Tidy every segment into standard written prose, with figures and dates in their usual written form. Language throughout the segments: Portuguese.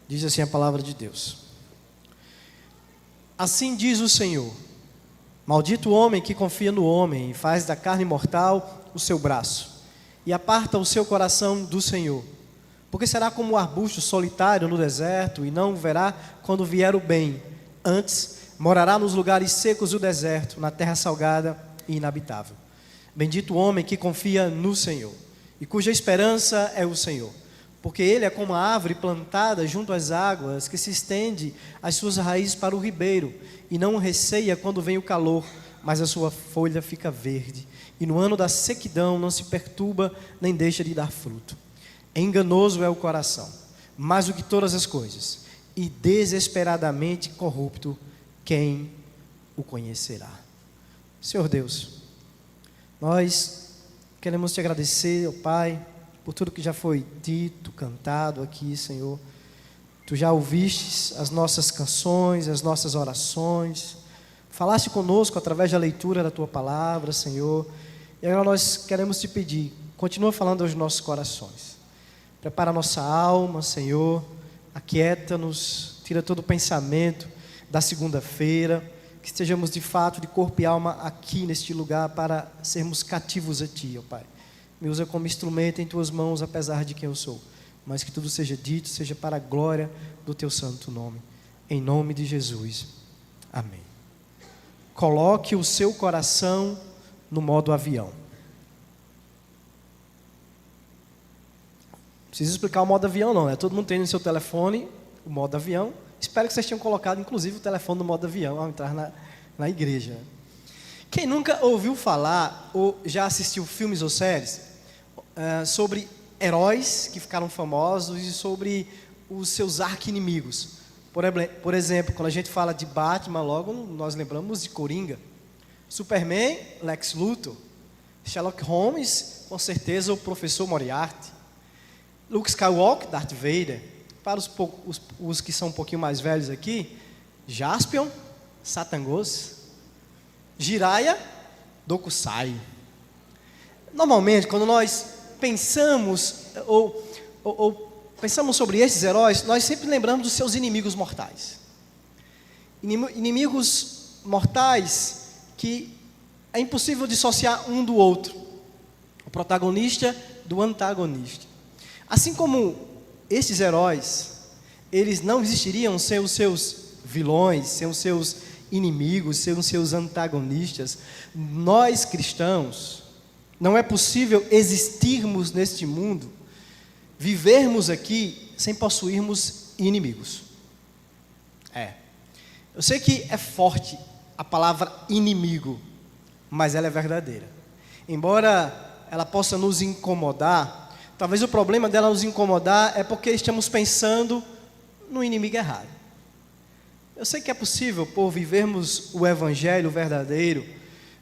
Diz assim a palavra de Deus: assim diz o Senhor: maldito o homem que confia no homem e faz da carne mortal o seu braço, e aparta o seu coração do Senhor. Porque será como um arbusto solitário no deserto, e não verá quando vier o bem. Antes, morará nos lugares secos do deserto, na terra salgada e inabitável. Bendito o homem que confia no Senhor, e cuja esperança é o Senhor. Porque ele é como a árvore plantada junto às águas, que se estende as suas raízes para o ribeiro, e não receia quando vem o calor, mas a sua folha fica verde. E no ano da sequidão não se perturba, nem deixa de dar fruto. Enganoso é o coração, mais do que todas as coisas, e desesperadamente corrupto, quem o conhecerá? Senhor Deus, nós queremos te agradecer, ó Pai, por tudo que já foi dito, cantado aqui, Senhor. Tu já ouvistes as nossas canções, as nossas orações, falaste conosco através da leitura da Tua palavra, Senhor, e agora nós queremos te pedir, continua falando aos nossos corações. Prepara a nossa alma, Senhor, aquieta-nos, tira todo o pensamento da segunda-feira, que estejamos de fato de corpo e alma aqui neste lugar para sermos cativos a Ti, ó Pai. Me usa como instrumento em Tuas mãos, apesar de quem eu sou, mas que tudo seja dito, seja para a glória do Teu santo nome, em nome de Jesus, amém. Coloque o seu coração no modo avião. Não precisa explicar o modo avião não, né? Todo mundo tem no seu telefone o modo avião. Espero que vocês tenham colocado inclusive o telefone no modo avião ao entrar na igreja. Quem nunca ouviu falar ou já assistiu filmes ou séries sobre heróis que ficaram famosos e sobre os seus arqui-inimigos? Por exemplo, quando a gente fala de Batman, logo nós lembramos de Coringa. Superman, Lex Luthor. Sherlock Holmes, com certeza o professor Moriarty. Luke Skywalker, Darth Vader. Para os que são um pouquinho mais velhos aqui, Jaspion, Satangos. Jiraiya, Dokusai. Normalmente, quando nós pensamos ou pensamos sobre esses heróis, nós sempre lembramos dos seus inimigos mortais. Inimigos mortais que é impossível dissociar um do outro. O protagonista do antagonista. Assim como esses heróis, eles não existiriam sem os seus vilões, sem os seus inimigos, sem os seus antagonistas. Nós cristãos, não é possível existirmos neste mundo, vivermos aqui sem possuirmos inimigos. Eu sei que é forte a palavra inimigo, mas ela é verdadeira. Embora ela possa nos incomodar, talvez o problema dela nos incomodar é porque estamos pensando no inimigo errado. Eu sei que é possível, por vivermos o evangelho verdadeiro,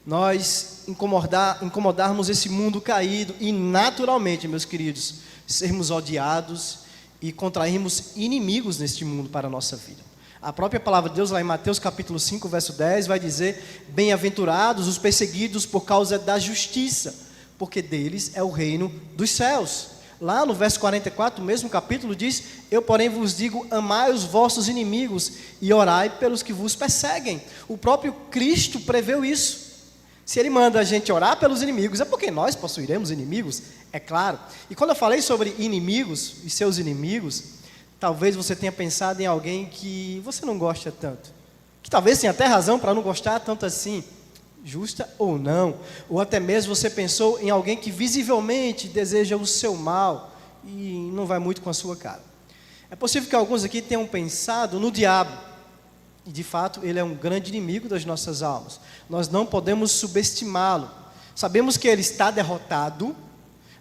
nós incomodarmos esse mundo caído e naturalmente, meus queridos, sermos odiados e contrairmos inimigos neste mundo para a nossa vida. A própria palavra de Deus, lá em Mateus capítulo 5, verso 10, vai dizer: bem-aventurados os perseguidos por causa da justiça, porque deles é o reino dos céus. Lá no verso 44, o mesmo capítulo diz: eu porém vos digo, amai os vossos inimigos e orai pelos que vos perseguem. O próprio Cristo preveu isso. Se Ele manda a gente orar pelos inimigos, é porque nós possuiremos inimigos, é claro. E quando eu falei sobre inimigos e seus inimigos, talvez você tenha pensado em alguém que você não gosta tanto, que talvez tenha até razão para não gostar tanto assim, justa ou não, ou até mesmo você pensou em alguém que visivelmente deseja o seu mal e não vai muito com a sua cara. É possível que alguns aqui tenham pensado no diabo, e de fato ele é um grande inimigo das nossas almas. Nós não podemos subestimá-lo. Sabemos que ele está derrotado,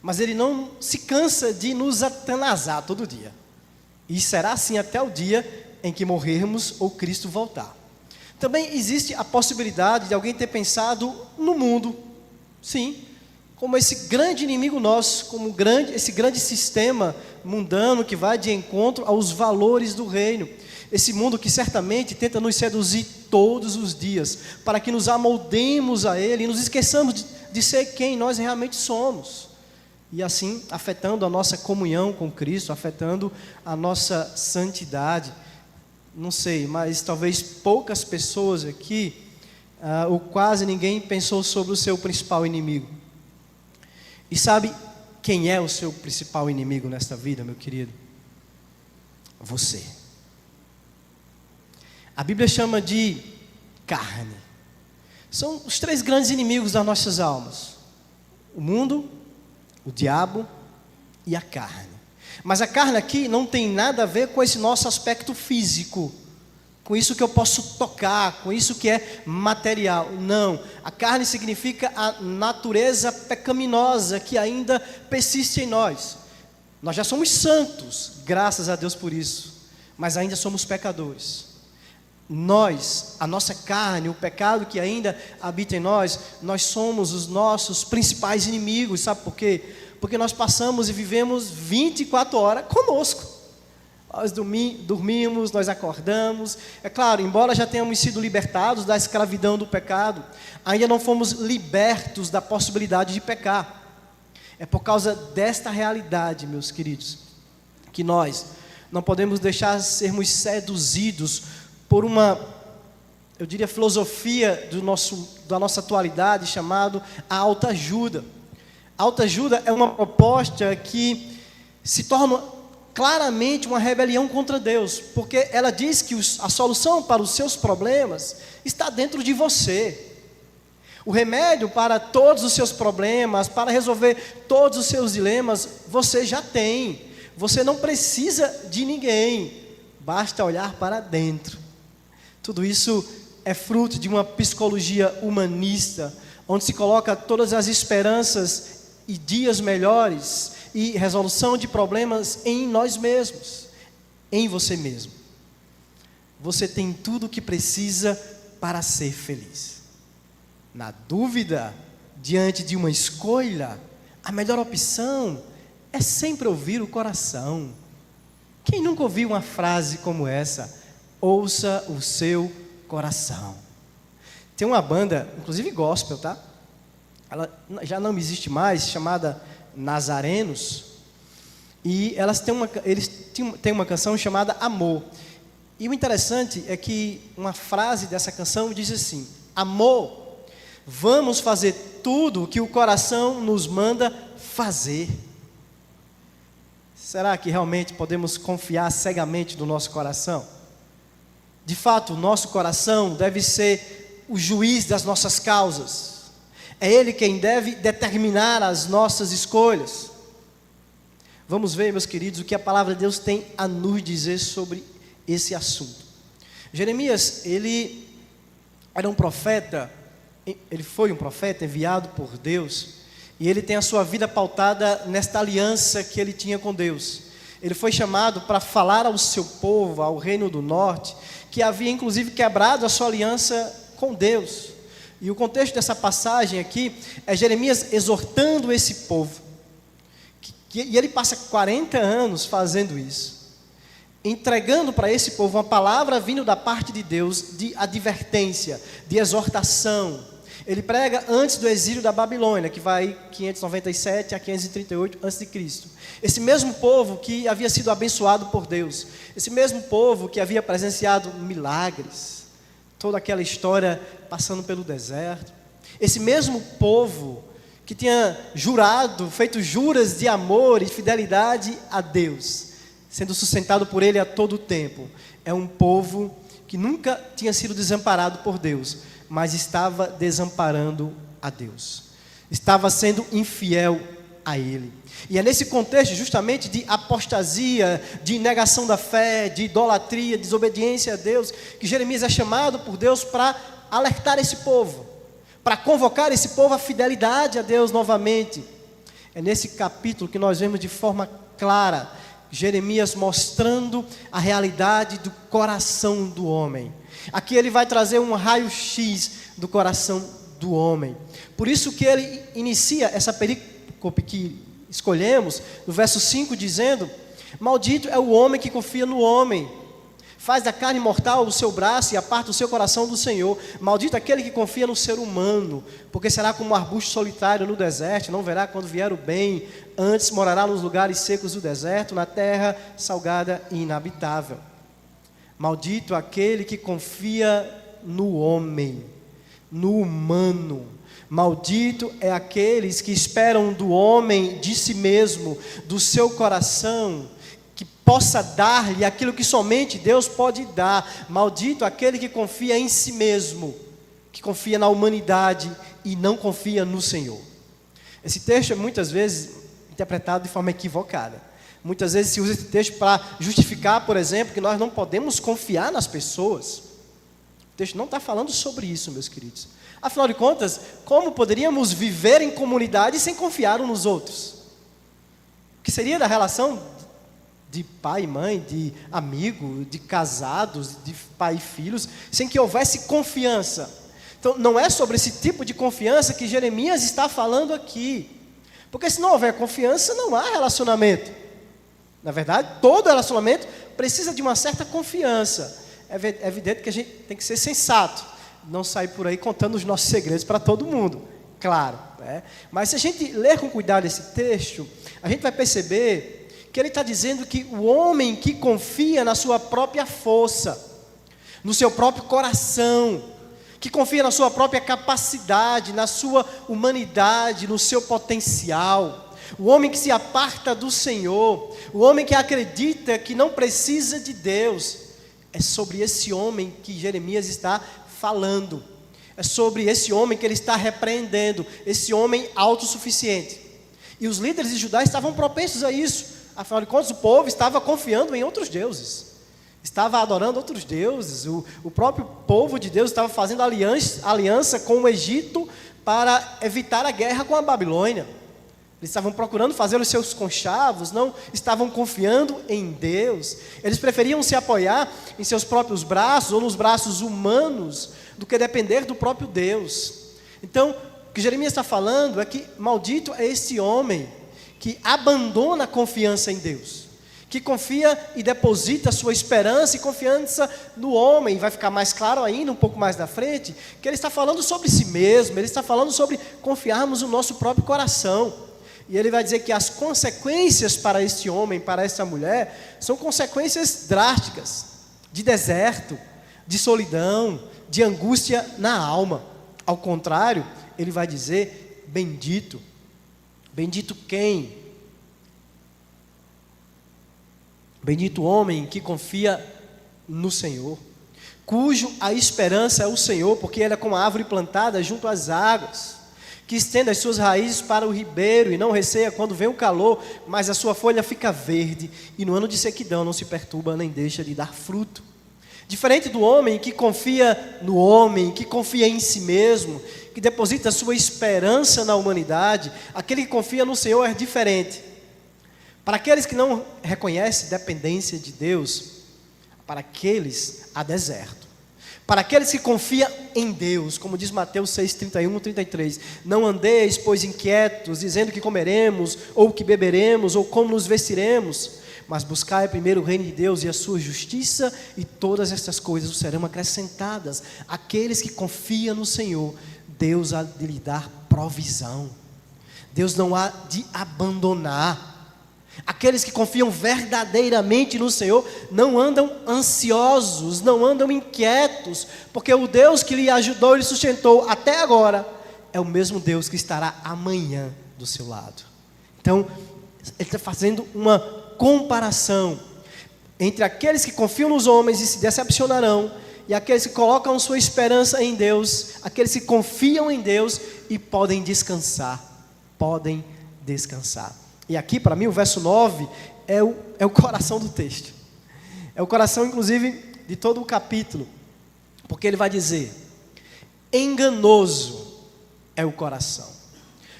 mas ele não se cansa de nos atanasar todo dia, e será assim até o dia em que morrermos ou Cristo voltar. Também existe a possibilidade de alguém ter pensado no mundo, sim, como esse grande inimigo nosso, como esse grande sistema mundano que vai de encontro aos valores do reino. Esse mundo que certamente tenta nos seduzir todos os dias, para que nos amoldemos a ele e nos esqueçamos de ser quem nós realmente somos. e assim afetando a nossa comunhão com Cristo, afetando a nossa santidade. Não sei, mas talvez poucas pessoas aqui, ou quase ninguém, pensou sobre o seu principal inimigo. E sabe quem é o seu principal inimigo nesta vida, meu querido? Você. A Bíblia chama de carne. São os 3 grandes inimigos das nossas almas: o mundo, o diabo e a carne. Mas a carne aqui não tem nada a ver com esse nosso aspecto físico, com isso que eu posso tocar, com isso que é material. Não, a carne significa a natureza pecaminosa que ainda persiste em nós. Nós já somos santos, graças a Deus por isso, mas ainda somos pecadores. Nós, a nossa carne, o pecado que ainda habita em nós, nós somos os nossos principais inimigos. Sabe por quê? Porque nós passamos e vivemos 24 horas conosco. Nós dormimos, nós acordamos. É claro, embora já tenhamos sido libertados da escravidão do pecado, ainda não fomos libertos da possibilidade de pecar. É por causa desta realidade, meus queridos, que nós não podemos deixar sermos seduzidos por uma, eu diria, filosofia da nossa atualidade, chamado a autoajuda. A autoajuda é uma proposta que se torna claramente uma rebelião contra Deus, porque ela diz que a solução para os seus problemas está dentro de você. O remédio para todos os seus problemas, para resolver todos os seus dilemas, você já tem. Você não precisa de ninguém, basta olhar para dentro. Tudo isso é fruto de uma psicologia humanista, onde se coloca todas as esperanças e dias melhores e resolução de problemas em nós mesmos, em você mesmo. Você tem tudo o que precisa para ser feliz. Na dúvida, diante de uma escolha, a melhor opção é sempre ouvir o coração. Quem nunca ouviu uma frase como essa? Ouça o seu coração. Tem uma banda, inclusive gospel, tá? Ela já não existe mais, chamada Nazarenos, e eles têm uma canção chamada Amor. E o interessante é que uma frase dessa canção diz assim: amor, vamos fazer tudo o que o coração nos manda fazer. Será que realmente podemos confiar cegamente no nosso coração? De fato, o nosso coração deve ser o juiz das nossas causas. É Ele quem deve determinar as nossas escolhas. Vamos ver, meus queridos, o que a palavra de Deus tem a nos dizer sobre esse assunto. Jeremias, ele era um profeta, ele foi um profeta enviado por Deus, e ele tem a sua vida pautada nesta aliança que ele tinha com Deus. Ele foi chamado para falar ao seu povo, ao reino do norte, que havia inclusive quebrado a sua aliança com Deus. E o contexto dessa passagem aqui é Jeremias exortando esse povo. E ele passa 40 anos fazendo isso, entregando para esse povo uma palavra vindo da parte de Deus, de advertência, de exortação. Ele prega antes do exílio da Babilônia, que vai 597 a 538 a.C. Esse mesmo povo que havia sido abençoado por Deus, esse mesmo povo que havia presenciado milagres, toda aquela história passando pelo deserto, esse mesmo povo que tinha jurado, feito juras de amor e fidelidade a Deus, sendo sustentado por Ele a todo o tempo, é um povo que nunca tinha sido desamparado por Deus, mas estava desamparando a Deus, estava sendo infiel a Ele. E é nesse contexto justamente de apostasia, de negação da fé, de idolatria, desobediência a Deus, que Jeremias é chamado por Deus para alertar esse povo, para convocar esse povo à fidelidade a Deus novamente. É nesse capítulo que nós vemos de forma clara Jeremias mostrando a realidade do coração do homem. Aqui ele vai trazer um raio-x do coração do homem. Por isso que ele inicia essa perícope que escolhemos, no verso 5, dizendo: maldito é o homem que confia no homem, Faz da carne mortal o seu braço e aparta o seu coração do Senhor. Maldito aquele que confia no ser humano, porque será como um arbusto solitário no deserto, não verá quando vier o bem, antes morará nos lugares secos do deserto, na terra salgada e inabitável. Maldito aquele que confia no homem, no humano. Maldito é aqueles que esperam do homem, de si mesmo, do seu coração, que possa dar-lhe aquilo que somente Deus pode dar. Maldito aquele que confia em si mesmo, que confia na humanidade e não confia no Senhor. Esse texto é muitas vezes interpretado de forma equivocada. Muitas vezes se usa esse texto para justificar, por exemplo, que nós não podemos confiar nas pessoas. O texto não está falando sobre isso, meus queridos. Afinal de contas, como poderíamos viver em comunidade sem confiar uns nos outros? O que seria da relação de pai e mãe, de amigo, de casados, de pai e filhos, sem que houvesse confiança? Então, não é sobre esse tipo de confiança que Jeremias está falando aqui. Porque se não houver confiança, não há relacionamento. Na verdade, todo relacionamento precisa de uma certa confiança. É evidente que a gente tem que ser sensato. Não sair por aí contando os nossos segredos para todo mundo, claro, né? Mas se a gente ler com cuidado esse texto, a gente vai perceber que ele está dizendo que o homem que confia na sua própria força, no seu próprio coração, que confia na sua própria capacidade, na sua humanidade, no seu potencial, o homem que se aparta do Senhor, o homem que acredita que não precisa de Deus, é sobre esse homem que Jeremias está falando. É sobre esse homem que ele está repreendendo, esse homem autossuficiente. E os líderes de Judá estavam propensos a isso. Afinal de contas, o povo estava confiando em outros deuses, estava adorando outros deuses. O próprio povo de Deus estava fazendo aliança com o Egito para evitar a guerra com a Babilônia. Eles estavam procurando fazer os seus conchavos, não estavam confiando em Deus. Eles preferiam se apoiar em seus próprios braços ou nos braços humanos do que depender do próprio Deus. Então, o que Jeremias está falando é que maldito é esse homem que abandona a confiança em Deus, que confia e deposita sua esperança e confiança no homem. Vai ficar mais claro ainda, um pouco mais na frente, que ele está falando sobre si mesmo, ele está falando sobre confiarmos no nosso próprio coração. E ele vai dizer que as consequências para este homem, para essa mulher, são consequências drásticas, de deserto, de solidão, de angústia na alma. Ao contrário, ele vai dizer, bendito. Bendito quem? Bendito o homem que confia no Senhor, cujo a esperança é o Senhor, porque ele é como a árvore plantada junto às águas, que estende as suas raízes para o ribeiro e não receia quando vem o calor, mas a sua folha fica verde e no ano de sequidão não se perturba nem deixa de dar fruto. Diferente do homem que confia no homem, que confia em si mesmo, que deposita a sua esperança na humanidade, aquele que confia no Senhor é diferente. Para aqueles que não reconhecem dependência de Deus, para aqueles há deserto. Para aqueles que confiam em Deus, como diz Mateus 6, 31, 33, não andeis, pois, inquietos, dizendo que comeremos, ou que beberemos, ou como nos vestiremos, mas buscai primeiro o reino de Deus e a sua justiça, e todas estas coisas vos serão acrescentadas. Aqueles que confiam no Senhor, Deus há de lhe dar provisão, Deus não há de abandonar. Aqueles que confiam verdadeiramente no Senhor não andam ansiosos, não andam inquietos, porque o Deus que lhe ajudou e lhe sustentou até agora é o mesmo Deus que estará amanhã do seu lado. Então, ele está fazendo uma comparação entre aqueles que confiam nos homens e se decepcionarão, e aqueles que colocam sua esperança em Deus, aqueles que confiam em Deus e podem descansar. E aqui, para mim, o verso 9 é o coração do texto. É o coração, inclusive, de todo o capítulo. Porque ele vai dizer, enganoso é o coração,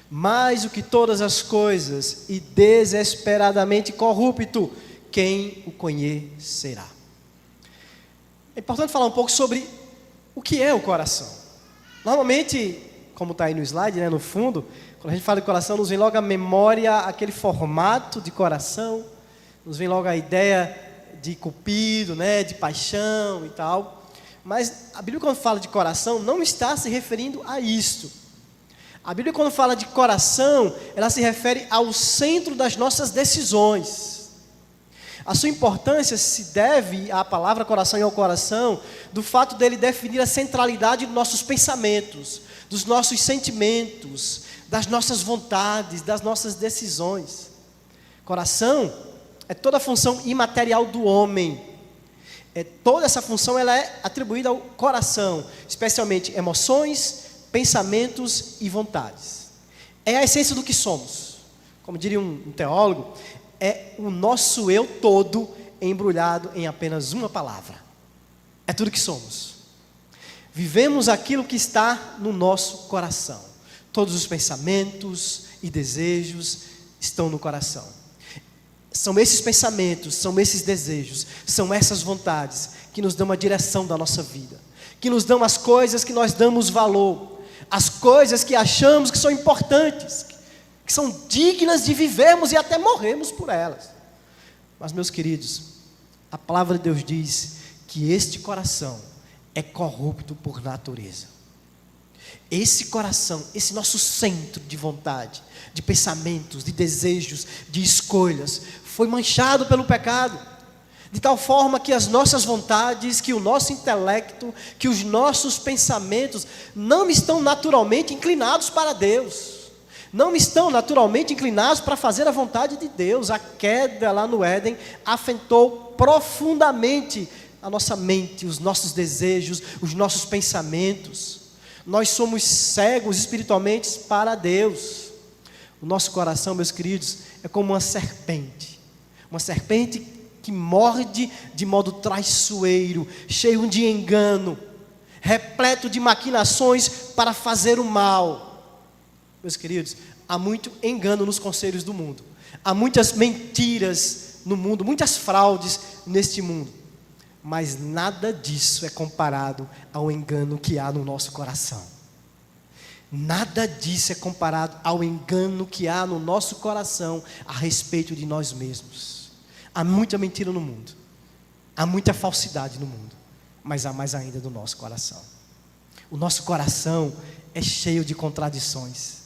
mais do que todas as coisas, e desesperadamente corrupto, quem o conhecerá? É importante falar um pouco sobre o que é o coração. Normalmente, como está aí no slide, né, no fundo, quando a gente fala de coração, nos vem logo a memória, aquele formato de coração, nos vem logo a ideia de cupido, né, de paixão e tal. Mas a Bíblia, quando fala de coração, não está se referindo a isto. A Bíblia, quando fala de coração, ela se refere ao centro das nossas decisões. A sua importância se deve à palavra coração e ao coração, do fato dele definir a centralidade dos nossos pensamentos, dos nossos sentimentos, das nossas vontades, das nossas decisões. Coração é toda a função imaterial do homem. Toda essa função ela é atribuída ao coração, especialmente emoções, pensamentos e vontades. É a essência do que somos. Como diria um teólogo, é o nosso eu todo embrulhado em apenas uma palavra. É tudo que somos. Vivemos aquilo que está no nosso coração. Todos os pensamentos e desejos estão no coração. São esses pensamentos, são esses desejos, são essas vontades que nos dão a direção da nossa vida, que nos dão as coisas que nós damos valor, as coisas que achamos que são importantes, que são dignas de vivermos e até morrermos por elas. Mas, meus queridos, a palavra de Deus diz que este coração é corrupto por natureza. Esse coração, esse nosso centro de vontade, de pensamentos, de desejos, de escolhas, foi manchado pelo pecado, de tal forma que as nossas vontades, que o nosso intelecto, que os nossos pensamentos não estão naturalmente inclinados para Deus, não estão naturalmente inclinados para fazer a vontade de Deus. A queda lá no Éden afetou profundamente a nossa mente, os nossos desejos, os nossos pensamentos. Nós somos cegos espiritualmente para Deus. O nosso coração, meus queridos, é como uma serpente que morde de modo traiçoeiro, cheio de engano, repleto de maquinações para fazer o mal. Meus queridos, há muito engano nos conselhos do mundo, há muitas mentiras no mundo, muitas fraudes neste mundo, mas nada disso é comparado ao engano que há no nosso coração. Nada disso é comparado ao engano que há no nosso coração a respeito de nós mesmos. Há muita mentira no mundo, há muita falsidade no mundo, mas há mais ainda no nosso coração. O nosso coração é cheio de contradições.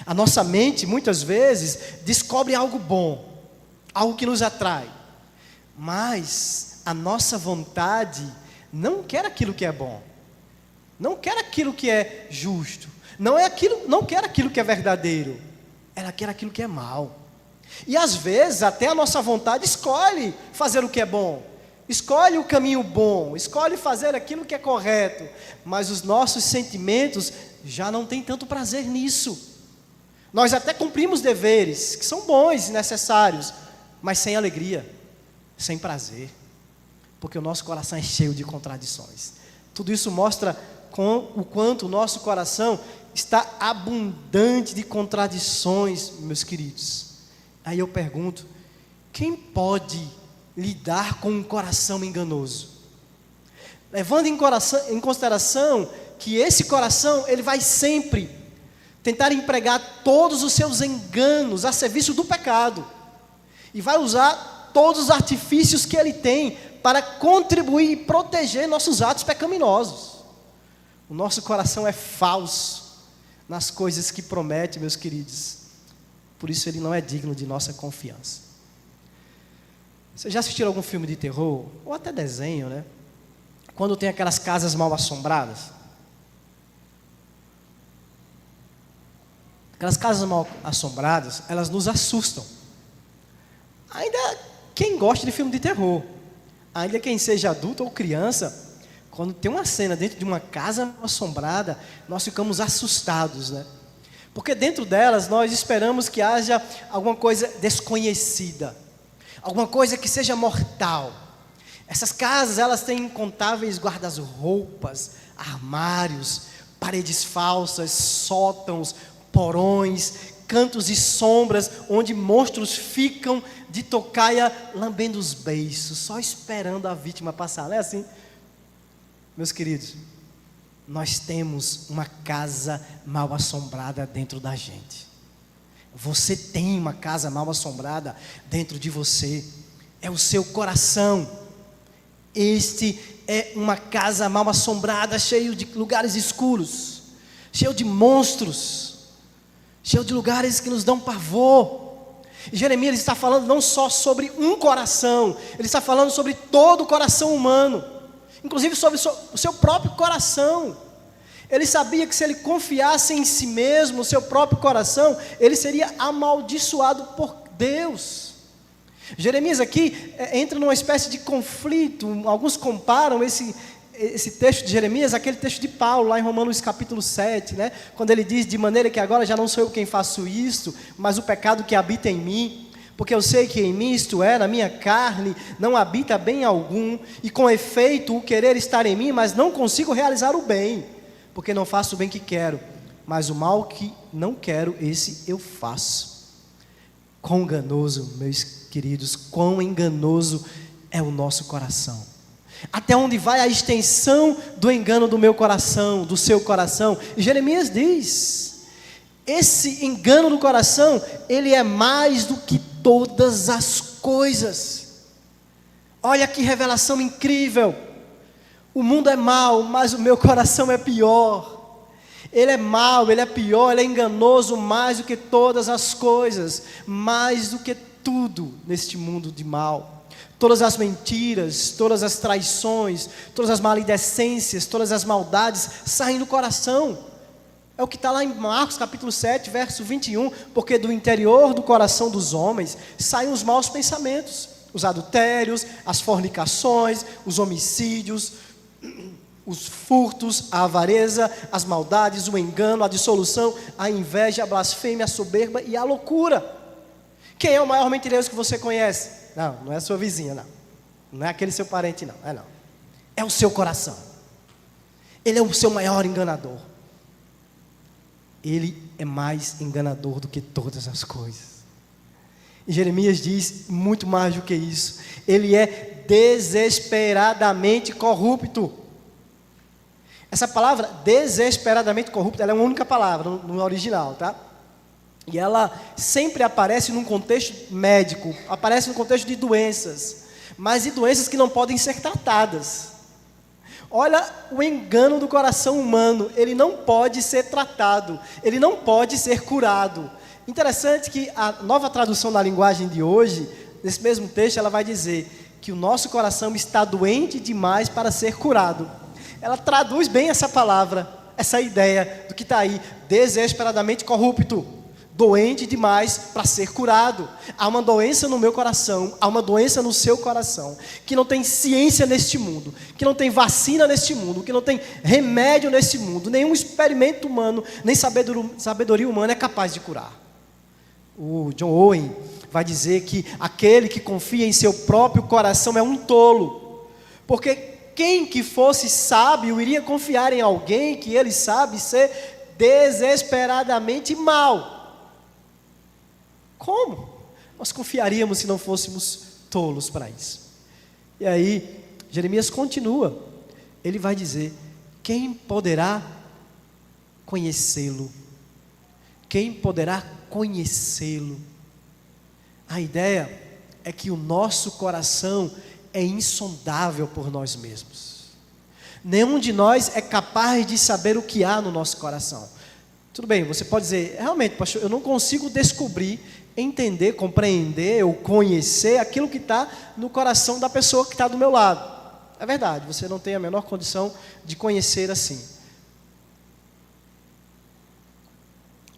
A nossa mente, muitas vezes, descobre algo bom, algo que nos atrai, mas a nossa vontade não quer aquilo que é bom, não quer aquilo que é justo, não quer aquilo que é verdadeiro, ela quer aquilo que é mal. E às vezes até a nossa vontade escolhe fazer o que é bom, escolhe o caminho bom, escolhe fazer aquilo que é correto, mas os nossos sentimentos já não têm tanto prazer nisso. Nós até cumprimos deveres que são bons e necessários, mas sem alegria, sem prazer, porque o nosso coração é cheio de contradições. Tudo isso mostra o quanto o nosso coração está abundante de contradições, meus queridos. Aí eu pergunto, quem pode lidar com um coração enganoso? Levando em consideração que esse coração, ele vai sempre tentar empregar todos os seus enganos a serviço do pecado, e vai usar todos os artifícios que ele tem para contribuir e proteger nossos atos pecaminosos. O nosso coração é falso nas coisas que promete, meus queridos, por isso ele não é digno de nossa confiança. Vocês já assistiram algum filme de terror, ou até desenho, né? Quando tem aquelas casas mal assombradas? Aquelas casas mal assombradas, elas nos assustam. Ainda quem gosta de filme de terror, ainda quem seja adulto ou criança, quando tem uma cena dentro de uma casa mal assombrada, nós ficamos assustados, né? Porque dentro delas nós esperamos que haja alguma coisa desconhecida, alguma coisa que seja mortal. Essas casas, elas têm incontáveis guarda-roupas, armários, paredes falsas, sótãos, porões, cantos e sombras, onde monstros ficam de tocaia lambendo os beiços, só esperando a vítima passar. Não é assim? Meus queridos, nós temos uma casa mal assombrada dentro da gente. Você tem uma casa mal assombrada dentro de você. é o seu coração. Este é uma casa mal assombrada, cheio de lugares escuros, cheio de monstros, cheio de lugares que nos dão pavor. E Jeremias está falando não só sobre um coração, ele está falando sobre todo o coração humano, inclusive sobre o seu próprio coração. Ele sabia que se ele confiasse em si mesmo, o seu próprio coração, ele seria amaldiçoado por Deus. Jeremias aqui entra numa espécie de conflito. Alguns comparam esse texto de Jeremias àquele texto de Paulo, lá em Romanos capítulo 7, né? Quando ele diz, de maneira que agora já não sou eu quem faço isto, mas o pecado que habita em mim, porque eu sei que em mim, isto é, na minha carne, não habita bem algum, e com efeito o querer estar em mim, mas não consigo realizar o bem, porque não faço o bem que quero, mas o mal que não quero, esse eu faço. Quão enganoso, meus queridos, quão enganoso é o nosso coração. Até onde vai a extensão do engano do meu coração, do seu coração? E Jeremias diz, esse engano do coração, ele é mais do que todas as coisas. Olha que revelação incrível. O mundo é mau, mas o meu coração é pior. Ele é mau, ele é pior, ele é enganoso mais do que todas as coisas, mais do que tudo neste mundo de mal. Todas as mentiras, todas as traições, todas as maledicências, todas as maldades saem do coração. É o que está lá em Marcos capítulo 7, verso 21, porque do interior do coração dos homens saem os maus pensamentos, os adultérios, as fornicações, os homicídios, os furtos, a avareza, as maldades, o engano, a dissolução, a inveja, a blasfêmia, a soberba e a loucura. Quem é o maior mentiroso que você conhece? Não é a sua vizinha, não. Não é aquele seu parente, não. É o seu coração. Ele é o seu maior enganador. Ele é mais enganador do que todas as coisas. E Jeremias diz muito mais do que isso. Ele é desesperadamente corrupto. Essa palavra, desesperadamente corrupto, ela é uma única palavra no original, tá? E ela sempre aparece num contexto médico, aparece no contexto de doenças, mas de doenças que não podem ser tratadas. Olha o engano do coração humano, ele não pode ser tratado, ele não pode ser curado. Interessante que a nova tradução da linguagem de hoje, nesse mesmo texto, ela vai dizer que o nosso coração está doente demais para ser curado. Ela traduz bem essa palavra, essa ideia do que está aí, desesperadamente corrupto. Doente demais para ser curado. Há uma doença no meu coração, há uma doença no seu coração, que não tem ciência neste mundo, que não tem vacina neste mundo, que não tem remédio neste mundo, nenhum experimento humano, nem sabedoria humana é capaz de curar. O John Owen vai dizer que aquele que confia em seu próprio coração é um tolo, porque quem que fosse sábio iria confiar em alguém que ele sabe ser desesperadamente mau. Como? Nós confiaríamos se não fôssemos tolos para isso. E aí, Jeremias continua. Ele vai dizer, quem poderá conhecê-lo? Quem poderá conhecê-lo? A ideia é que o nosso coração é insondável por nós mesmos. Nenhum de nós é capaz de saber o que há no nosso coração. Tudo bem, você pode dizer, realmente, pastor, eu não consigo descobrir, entender, compreender ou conhecer aquilo que está no coração da pessoa que está do meu lado. É verdade, você não tem a menor condição de conhecer assim.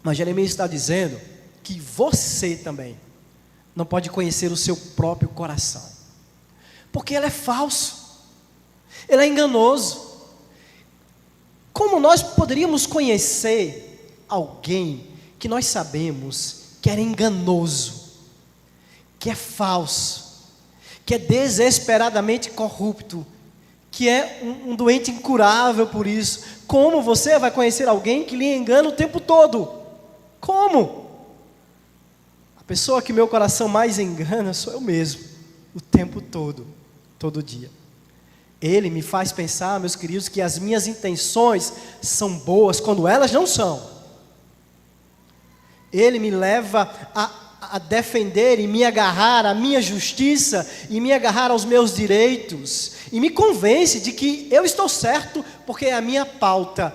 Mas Jeremias está dizendo que você também não pode conhecer o seu próprio coração, porque ele é falso, ele é enganoso. Como nós poderíamos conhecer alguém que nós sabemos que era enganoso, que é falso, que é desesperadamente corrupto, que é um doente incurável por isso? Como você vai conhecer alguém que lhe engana o tempo todo? Como? A pessoa que meu coração mais engana sou eu mesmo, o tempo todo, todo dia. Ele me faz pensar, meus queridos, que as minhas intenções são boas quando elas não são. Ele me leva a defender e me agarrar à minha justiça e me agarrar aos meus direitos e me convence de que eu estou certo porque a minha pauta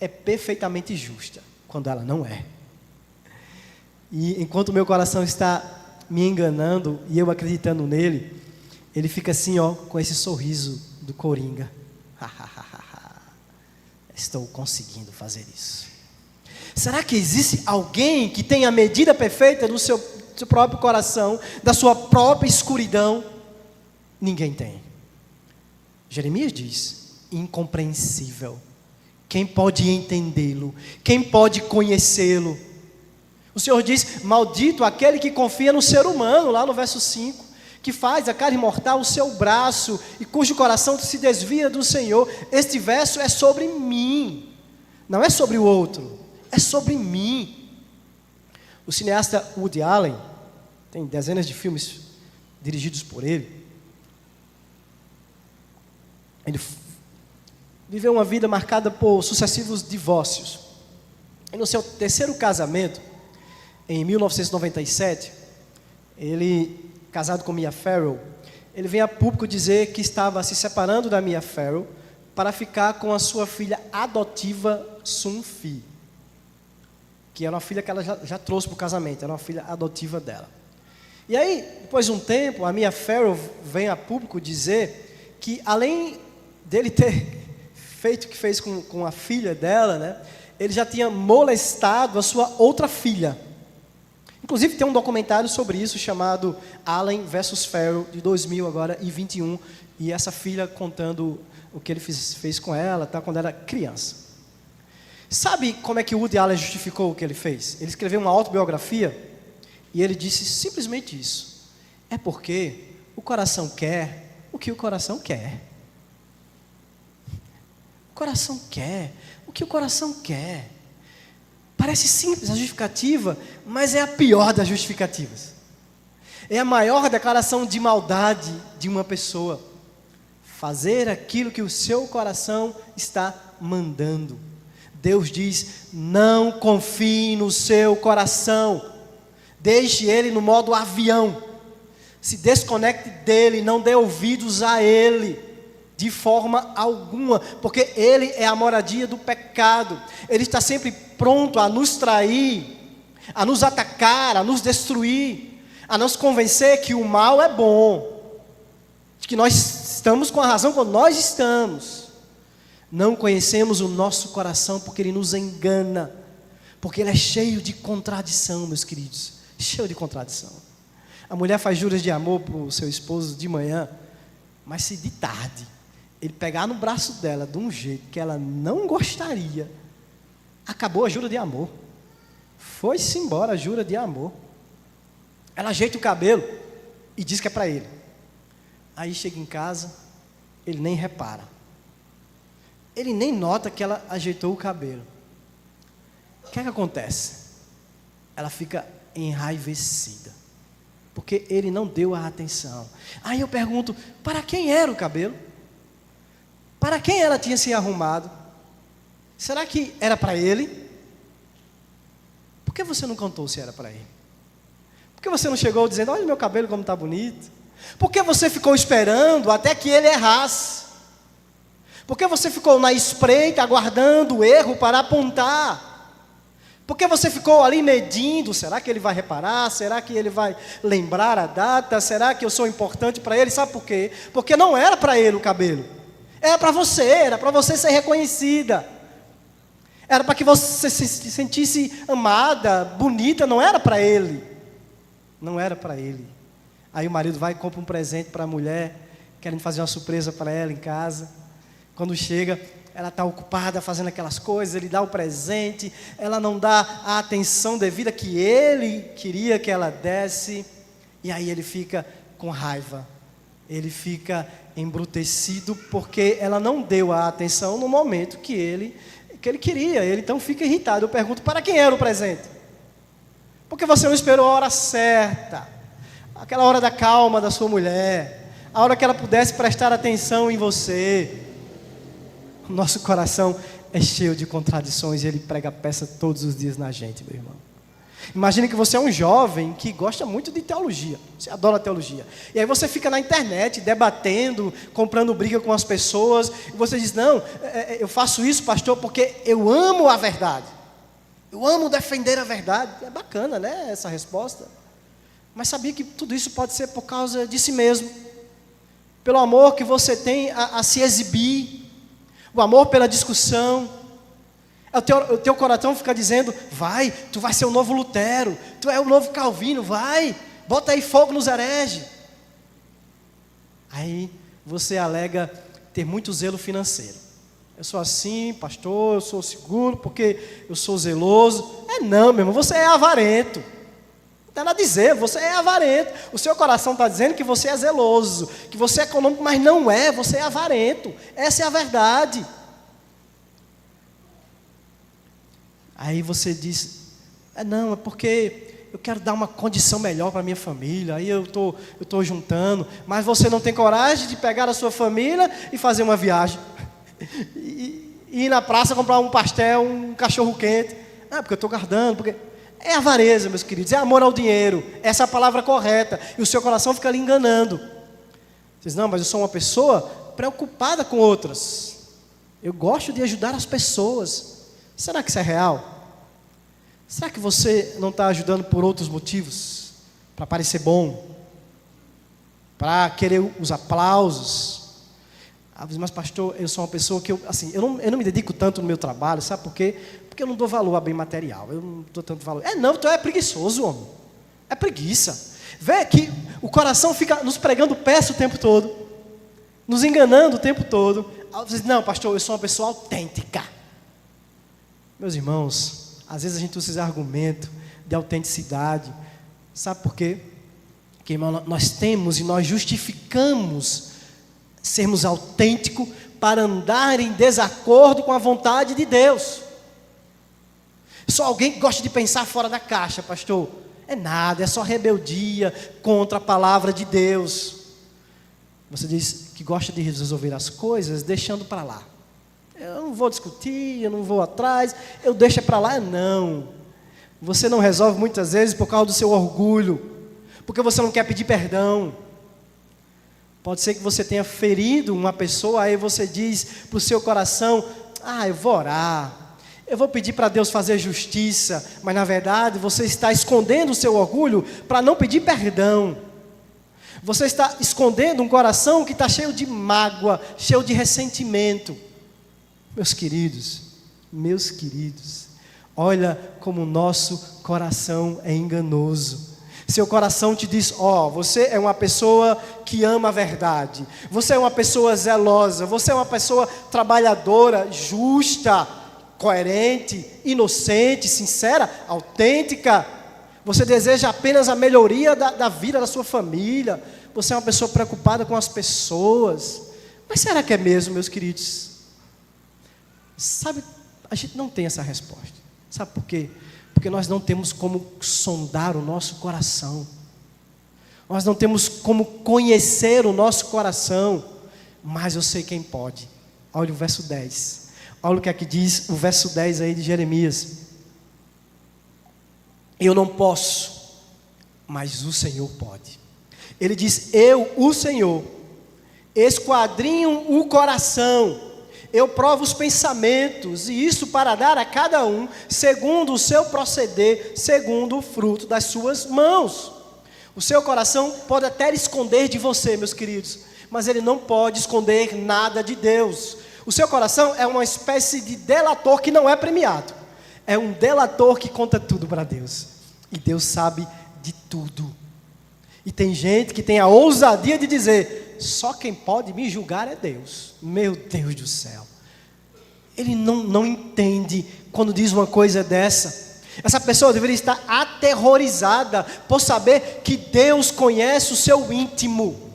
é perfeitamente justa, quando ela não é. E enquanto o meu coração está me enganando e eu acreditando nele, ele fica assim, ó, com esse sorriso do coringa. Estou conseguindo fazer isso. Será que existe alguém que tem a medida perfeita do seu próprio coração, da sua própria escuridão? Ninguém tem. Jeremias diz, incompreensível. Quem pode entendê-lo? Quem pode conhecê-lo? O Senhor diz, maldito aquele que confia no ser humano, lá no verso 5, que faz a carne mortal o seu braço e cujo coração se desvia do Senhor. Este verso é sobre mim, não é sobre o outro, é sobre mim. O cineasta Woody Allen, tem dezenas de filmes dirigidos por ele. Ele viveu uma vida marcada por sucessivos divórcios. E no seu terceiro casamento, em 1997, ele, casado com Mia Farrow, ele vem a público dizer que estava se separando da Mia Farrow para ficar com a sua filha adotiva, Sun Fi, que era uma filha que ela já trouxe para o casamento, era uma filha adotiva dela. E aí, depois de um tempo, a Mia Farrow vem a público dizer que, além dele ter feito o que fez com a filha dela, né, ele já tinha molestado a sua outra filha. Inclusive tem um documentário sobre isso chamado Allen vs Farrow, de 2021, e essa filha contando o que ele fez com ela, tá, quando era criança. Sabe como é que o Woody Allen justificou o que ele fez? Ele escreveu uma autobiografia e ele disse simplesmente isso. É porque o coração quer o que o coração quer. O coração quer o que o coração quer. Parece simples a justificativa, mas é a pior das justificativas. É a maior declaração de maldade de uma pessoa. Fazer aquilo que o seu coração está mandando. Deus diz, não confie no seu coração. Deixe ele no modo avião. Se desconecte dele, não dê ouvidos a ele. De forma alguma, porque ele é a moradia do pecado. Ele está sempre pronto a nos trair, a nos atacar, a nos destruir, a nos convencer que o mal é bom, de que nós estamos com a razão quando nós estamos. Não conhecemos o nosso coração porque ele nos engana, porque ele é cheio de contradição, meus queridos, cheio de contradição. A mulher faz juras de amor para o seu esposo de manhã, mas se de tarde ele pegar no braço dela de um jeito que ela não gostaria, acabou a jura de amor. Foi-se embora a jura de amor. Ela ajeita o cabelo e diz que é para ele. Aí chega em casa, ele nem repara. Ele nem nota que ela ajeitou o cabelo. O que é que acontece? Ela fica enraivecida, porque ele não deu a atenção. Aí eu pergunto, para quem era o cabelo? Para quem ela tinha se arrumado? Será que era para ele? Por que você não contou se era para ele? Por que você não chegou dizendo, olha o meu cabelo como está bonito? Por que você ficou esperando até que ele errasse? Por que você ficou na espreita, aguardando o erro para apontar? Por que você ficou ali medindo? Será que ele vai reparar? Será que ele vai lembrar a data? Será que eu sou importante para ele? Sabe por quê? Porque não era para ele o cabelo. Era para você ser reconhecida. Era para que você se sentisse amada, bonita, não era para ele. Não era para ele. Aí o marido vai e compra um presente para a mulher, querendo fazer uma surpresa para ela em casa. Quando chega, ela está ocupada fazendo aquelas coisas, ele dá o presente, ela não dá a atenção devida que ele queria que ela desse, e aí ele fica com raiva. Ele fica embrutecido porque ela não deu a atenção no momento que ele queria. Ele então fica irritado. Eu pergunto, para quem era o presente? Porque você não esperou a hora certa, aquela hora da calma da sua mulher, a hora que ela pudesse prestar atenção em você. O nosso coração é cheio de contradições e ele prega peça todos os dias na gente, meu irmão. Imagine que você é um jovem que gosta muito de teologia, você adora teologia. E aí você fica na internet debatendo, comprando briga com as pessoas, e você diz, não, eu faço isso, pastor, porque eu amo a verdade. Eu amo defender a verdade. É bacana, né, essa resposta. Mas sabia que tudo isso pode ser por causa de si mesmo. Pelo amor que você tem a se exibir, o amor pela discussão. O teu coração fica dizendo, vai, tu vai ser o novo Lutero, tu é o novo Calvino, vai, bota aí fogo nos hereges. Aí você alega ter muito zelo financeiro. Eu sou assim, pastor, eu sou seguro porque eu sou zeloso. Não, meu irmão, você é avarento. Não tem nada a dizer, você é avarento. O seu coração está dizendo que você é zeloso, que você é econômico, mas não é, você é avarento. Essa é a verdade. Aí você diz, não, é porque eu quero dar uma condição melhor para a minha família, aí eu tô juntando, mas você não tem coragem de pegar a sua família e fazer uma viagem, e ir na praça comprar um pastel, um cachorro quente, porque eu estou guardando, porque... É avareza, meus queridos, é amor ao dinheiro, essa é a palavra correta, e o seu coração fica ali enganando. Você diz, não, mas eu sou uma pessoa preocupada com outras, eu gosto de ajudar as pessoas. Será que isso é real? Será que você não está ajudando por outros motivos? Para parecer bom? Para querer os aplausos? Mas pastor, eu sou uma pessoa que eu não me dedico tanto no meu trabalho, sabe por quê? Porque eu não dou valor a bem material, eu não dou tanto valor. Não, tu é preguiçoso, homem. É preguiça. Vê que o coração fica nos pregando peça o tempo todo, nos enganando o tempo todo. Você diz, não, pastor, eu sou uma pessoa autêntica. Meus irmãos, às vezes a gente usa esse argumento de autenticidade. Sabe por quê? Porque, irmão, nós temos e nós justificamos sermos autênticos para andar em desacordo com a vontade de Deus. Só alguém que gosta de pensar fora da caixa, pastor. É nada, é só rebeldia contra a palavra de Deus. Você diz que gosta de resolver as coisas deixando para lá. Eu não vou discutir, eu não vou atrás, eu deixo para lá. Não. Você não resolve muitas vezes por causa do seu orgulho, porque você não quer pedir perdão. Pode ser que você tenha ferido uma pessoa, aí você diz para o seu coração, eu vou orar, eu vou pedir para Deus fazer justiça, mas na verdade você está escondendo o seu orgulho para não pedir perdão. Você está escondendo um coração que está cheio de mágoa, cheio de ressentimento. Meus queridos, olha como o nosso coração é enganoso. Seu coração te diz, você é uma pessoa que ama a verdade, você é uma pessoa zelosa, você é uma pessoa trabalhadora, justa, coerente, inocente, sincera, autêntica. Você deseja apenas a melhoria da vida da sua família, você é uma pessoa preocupada com as pessoas. Mas será que é mesmo, meus queridos? Sabe, a gente não tem essa resposta. Sabe por quê? Porque nós não temos como sondar o nosso coração. Nós não temos como conhecer o nosso coração. Mas eu sei quem pode. Olha o verso 10. Olha o que aqui diz o verso 10 aí de Jeremias. Eu não posso, mas o Senhor pode. Ele diz, eu, o Senhor, esquadrinho o coração, eu provo os pensamentos, e isso para dar a cada um, segundo o seu proceder, segundo o fruto das suas mãos. O seu coração pode até esconder de você, meus queridos, mas ele não pode esconder nada de Deus. O seu coração é uma espécie de delator que não é premiado. É um delator que conta tudo para Deus. E Deus sabe de tudo. E tem gente que tem a ousadia de dizer, só quem pode me julgar é Deus. Meu Deus do céu. Ele não entende quando diz uma coisa dessa. Essa pessoa deveria estar aterrorizada por saber que Deus conhece o seu íntimo.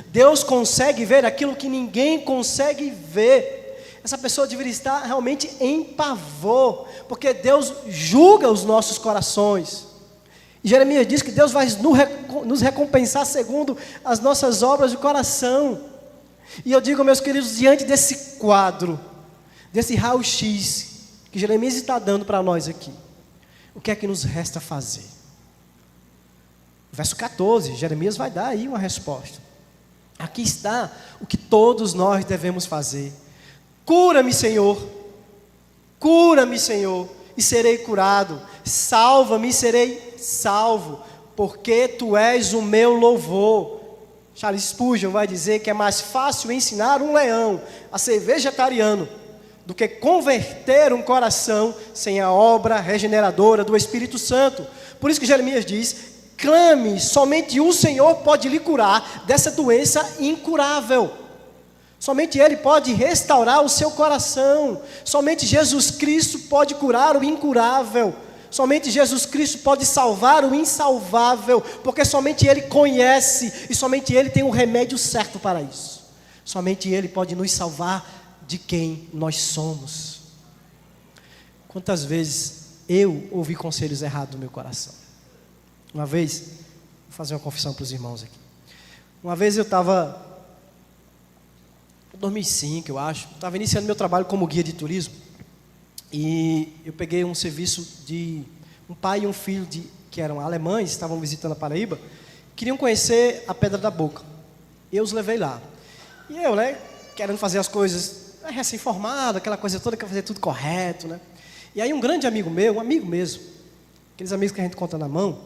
Deus consegue ver aquilo que ninguém consegue ver. Essa pessoa deveria estar realmente em pavor, porque Deus julga os nossos corações. E Jeremias diz que Deus vai nos recompensar segundo as nossas obras de coração. E eu digo, meus queridos, diante desse quadro, desse raio-x que Jeremias está dando para nós aqui, O que é que nos resta fazer? Verso 14, Jeremias vai dar aí uma resposta. Aqui está o que todos nós devemos fazer. Cura-me, Senhor, e serei curado. Salva-me e serei salvo, porque Tu és o meu louvor. Charles Spurgeon vai dizer que é mais fácil ensinar um leão a ser vegetariano do que converter um coração sem a obra regeneradora do Espírito Santo. Por isso que Jeremias diz: clame, somente o Senhor pode lhe curar dessa doença incurável. Somente Ele pode restaurar o seu coração. Somente Jesus Cristo pode curar o incurável. Somente Jesus Cristo pode salvar o insalvável, porque somente Ele conhece e somente Ele tem o remédio certo para isso. Somente Ele pode nos salvar de quem nós somos. Quantas vezes eu ouvi conselhos errados no meu coração? Uma vez, vou fazer uma confissão para os irmãos aqui. Uma vez eu estava, em 2005 eu acho, estava iniciando meu trabalho como guia de turismo. E eu peguei um serviço de um pai e um filho que eram alemães, estavam visitando a Paraíba, queriam conhecer a Pedra da Boca. Eu os levei lá. E eu, querendo fazer as coisas recém-formado, aquela coisa toda, quer fazer tudo correto, E aí um grande amigo meu, um amigo mesmo, aqueles amigos que a gente conta na mão,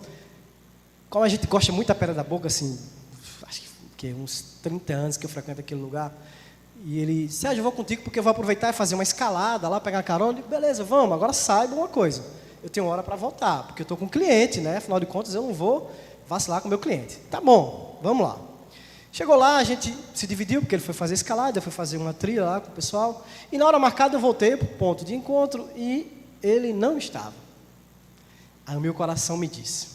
como a gente gosta muito da Pedra da Boca, assim, acho que uns 30 anos que eu frequento aquele lugar, e ele, Sérgio, eu vou contigo porque eu vou aproveitar e fazer uma escalada lá, pegar carona. Beleza, vamos, agora saiba uma coisa, eu tenho hora para voltar, porque eu estou com um cliente, afinal de contas eu não vou vacilar com o meu cliente. Tá bom, vamos lá. Chegou lá, a gente se dividiu, porque ele foi fazer escalada, eu fui fazer uma trilha lá com o pessoal, e na hora marcada eu voltei para o ponto de encontro e ele não estava. Aí o meu coração me disse: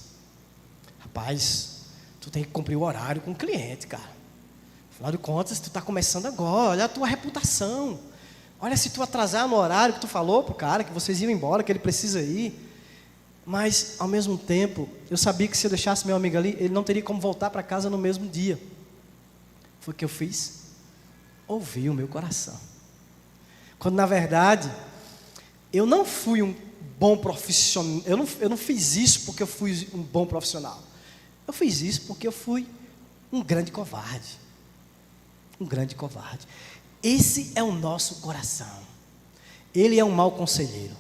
rapaz, tu tem que cumprir o horário com o cliente, cara. Afinal de contas, tu está começando agora, olha a tua reputação. Olha, se tu atrasar no horário que tu falou pro cara, que vocês iam embora, que ele precisa ir. Mas, ao mesmo tempo, eu sabia que se eu deixasse meu amigo ali, ele não teria como voltar para casa no mesmo dia. Foi o que eu fiz. Ouvi o meu coração. Quando, na verdade, eu não fui um bom profissional. Eu não fiz isso porque eu fui um bom profissional. Eu fiz isso porque eu fui um grande covarde. Um grande covarde. Esse é o nosso coração. Ele é um mau conselheiro.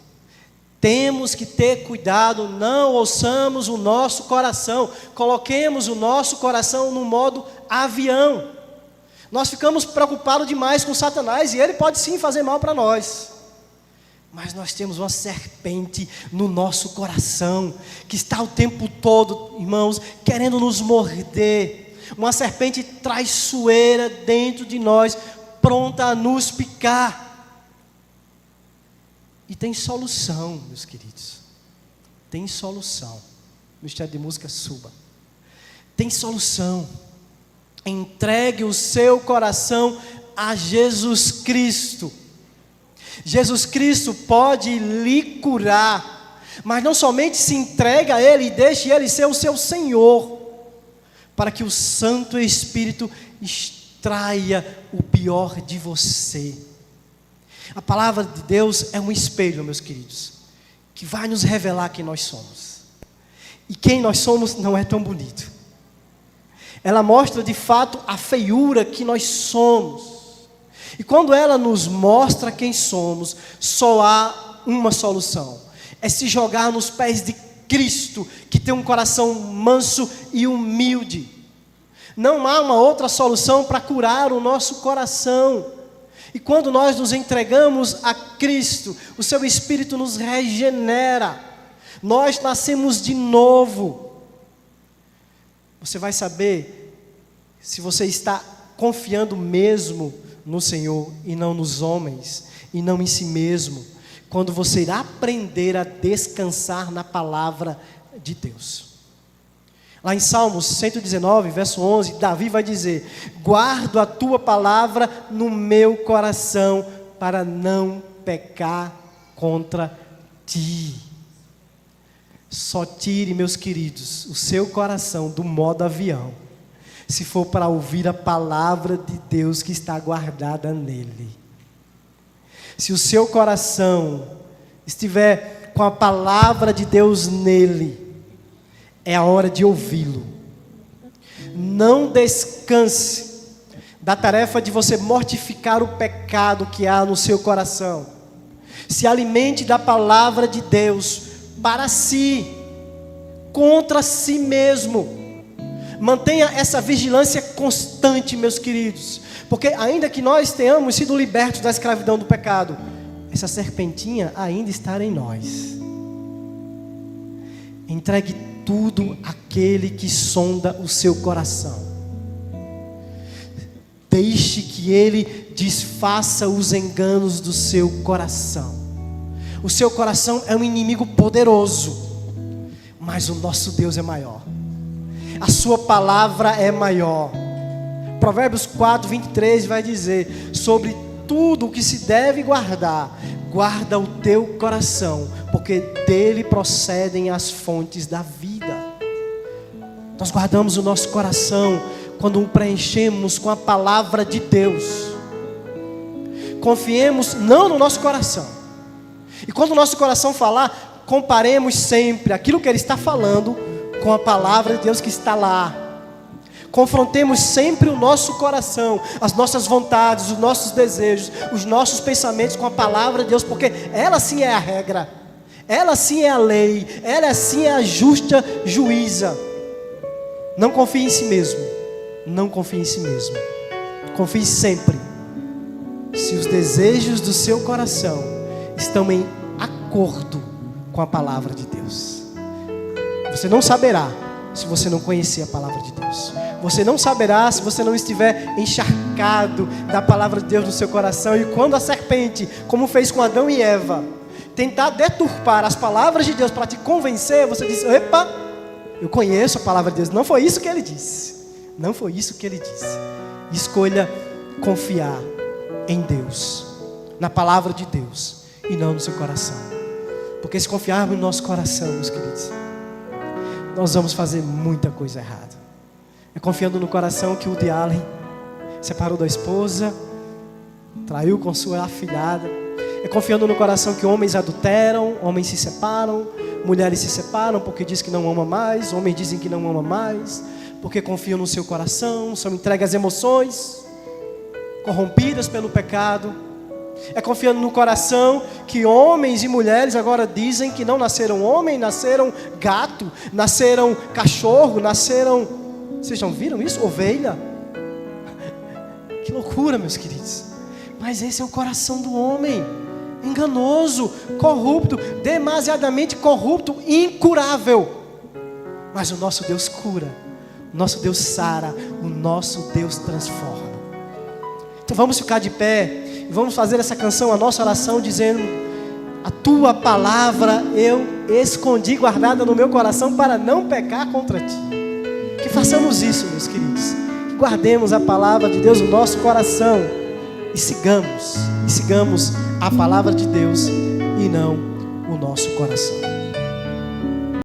Temos que ter cuidado, não ouçamos o nosso coração. Coloquemos o nosso coração no modo avião. Nós ficamos preocupados demais com Satanás e ele pode sim fazer mal para nós. Mas nós temos uma serpente no nosso coração, que está o tempo todo, irmãos, querendo nos morder. Uma serpente traiçoeira dentro de nós, pronta a nos picar. E tem solução, meus queridos. Tem solução. Ministério de Música, suba. Tem solução. Entregue o seu coração a Jesus Cristo. Jesus Cristo pode lhe curar, mas não somente se entregue a Ele e deixe Ele ser o seu Senhor, para que o Santo Espírito extraia o pior de você. A palavra de Deus é um espelho, meus queridos, que vai nos revelar quem nós somos. E quem nós somos não é tão bonito. Ela mostra de fato a feiura que nós somos. E quando ela nos mostra quem somos, só há uma solução: é se jogar nos pés de Cristo, que tem um coração manso e humilde. Não há uma outra solução para curar o nosso coração. E quando nós nos entregamos a Cristo, o seu Espírito nos regenera. Nós nascemos de novo. Você vai saber se você está confiando mesmo no Senhor e não nos homens, e não em si mesmo, quando você irá aprender a descansar na palavra de Deus. Lá em Salmos 119, verso 11, Davi vai dizer: guardo a tua palavra no meu coração, para não pecar contra ti. Só tire, meus queridos, o seu coração do modo avião, se for para ouvir a palavra de Deus que está guardada nele. Se o seu coração estiver com a palavra de Deus nele, é a hora de ouvi-lo. Não descanse da tarefa de você mortificar o pecado que há no seu coração. Se alimente da palavra de Deus para si, contra si mesmo. Mantenha essa vigilância constante, meus queridos, porque ainda que nós tenhamos sido libertos da escravidão do pecado, essa serpentinha ainda está em nós. Entregue tudo àquele que sonda o seu coração. Deixe que ele desfaça os enganos do seu coração. O seu coração é um inimigo poderoso, mas o nosso Deus é maior. A sua palavra é maior. Provérbios 4:23 vai dizer: sobre tudo o que se deve guardar, guarda o teu coração, porque dele procedem as fontes da vida. Nós guardamos o nosso coração quando o preenchemos com a palavra de Deus. Confiemos não no nosso coração. E quando o nosso coração falar, comparemos sempre aquilo que ele está falando com a palavra de Deus que está lá. Confrontemos sempre o nosso coração, as nossas vontades, os nossos desejos, os nossos pensamentos com a palavra de Deus, porque ela sim é a regra, ela sim é a lei, ela sim é a justa juíza. Não confie em si mesmo, não confie em si mesmo. Confie sempre. Se os desejos do seu coração estão em acordo com a palavra de Deus. Você não saberá se você não conhecer a palavra de Deus. Você não saberá se você não estiver encharcado da palavra de Deus no seu coração. E quando a serpente, como fez com Adão e Eva, tentar deturpar as palavras de Deus para te convencer, você diz: epa, eu conheço a palavra de Deus. Não foi isso que ele disse. Não foi isso que ele disse. Escolha confiar em Deus, na palavra de Deus, e não no seu coração. Porque se confiarmos no nosso coração, meus queridos, nós vamos fazer muita coisa errada. É confiando no coração que o Woody Allen separou da esposa, traiu com sua afilhada. É confiando no coração que homens adulteram, homens se separam, mulheres se separam porque diz que não ama mais, homens dizem que não ama mais, porque confiam no seu coração, são entregues às emoções, corrompidas pelo pecado. É confiando no coração que homens e mulheres agora dizem que não nasceram homem, nasceram gato, nasceram cachorro, nasceram... Vocês já viram isso? Ovelha? Que loucura, meus queridos. Mas esse é o coração do homem, enganoso, corrupto, demasiadamente corrupto, incurável. Mas o nosso Deus cura, o nosso Deus sara, o nosso Deus transforma. Então vamos ficar de pé e vamos fazer essa canção, a nossa oração, dizendo: a tua palavra eu escondi guardada no meu coração para não pecar contra ti. Que façamos isso, meus queridos, que guardemos a palavra de Deus no nosso coração e sigamos a palavra de Deus e não o nosso coração.